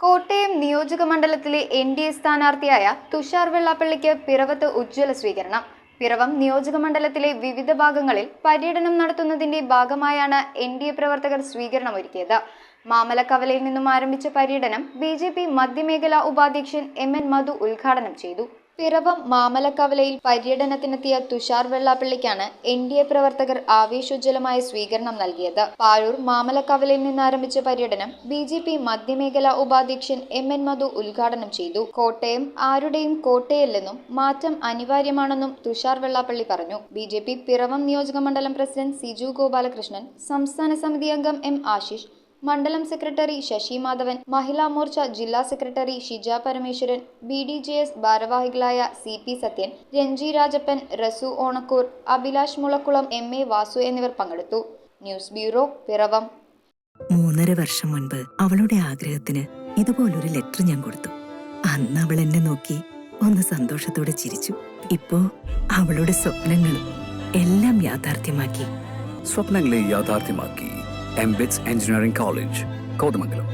കോട്ടയം നിയോജക മണ്ഡലത്തിലെ എൻ.ഡി.എ സ്ഥാനാർത്ഥിയായ തുഷാർ വെള്ളാപ്പള്ളിക്ക് പിറവത്ത് ഉജ്ജ്വല സ്വീകരണം. പിറവം നിയോജക മണ്ഡലത്തിലെ വിവിധ ഭാഗങ്ങളിൽ പര്യടനം നടത്തുന്നതിന്റെ ഭാഗമായാണ് എൻ.ഡി.എ പ്രവർത്തകർ സ്വീകരണമൊരുക്കിയത്. മാമലക്കവലയിൽ നിന്നും ആരംഭിച്ച പര്യടനം ബി.ജെ.പി മധ്യമേഖലാ ഉപാധ്യക്ഷൻ എം.എൻ. മധു ഉദ്ഘാടനം ചെയ്തു. പിറവം മാമലക്കവലയിൽ പര്യടനത്തിനെത്തിയ തുഷാർ വെള്ളാപ്പള്ളിക്കാണ് എൻ.ഡി.എ പ്രവർത്തകർ ആവേശോജ്വലമായ സ്വീകരണം നൽകിയത്. പാഴൂർ മാമലക്കവലയിൽ നിന്നാരംഭിച്ച പര്യടനം ബി.ജെ.പി മധ്യമേഖലാ ഉപാധ്യക്ഷൻ എം.എൻ. മധു ഉദ്ഘാടനം ചെയ്തു. കോട്ടയം ആരുടെയും കോട്ടയല്ലെന്നും മാറ്റം അനിവാര്യമാണെന്നും തുഷാർ വെള്ളാപ്പള്ളി പറഞ്ഞു. ബി.ജെ.പി പിറവം നിയോജക മണ്ഡലം പ്രസിഡന്റ് സിജു ഗോപാലകൃഷ്ണൻ, സംസ്ഥാന സമിതി അംഗം എം. ആശിഷ്, മണ്ഡലം സെക്രട്ടറി ശശി മാധവൻ, മഹിളാ മോർച്ച ജില്ലാ സെക്രട്ടറി ഷിജ പരമേശ്വരൻ, ബി.ഡി.ജെ.എസ് ഭാരവാഹികളായ സി.പി. സത്യൻ, രഞ്ജി രാജപ്പൻ, റസു ഓണക്കൂർ, അഭിലാഷ് മുളക്കുളം, എം.എ. വാസു എന്നിവർ പങ്കെടുത്തു. News bureau, Piravom. 3.5 വർഷം മുൻപ് അവളുടെ ആഗ്രഹത്തിന് ഇതുപോലൊരു ലെറ്റർ ഞാൻ കൊടുത്തു. അന്ന് അവൾ എന്നെ നോക്കി ഒന്ന് സന്തോഷത്തോടെ ചിരിച്ചു. ഇപ്പോ അവളുടെ സ്വപ്നങ്ങളും എല്ലാം യാഥാർത്ഥ്യമാക്കി. സ്വപ്നങ്ങളെ യാഥാർത്ഥ്യമാക്കി എംബിറ്റ്സ് എഞ്ചിനീയറിംഗ് കോളേജ്, കോതമംഗലം.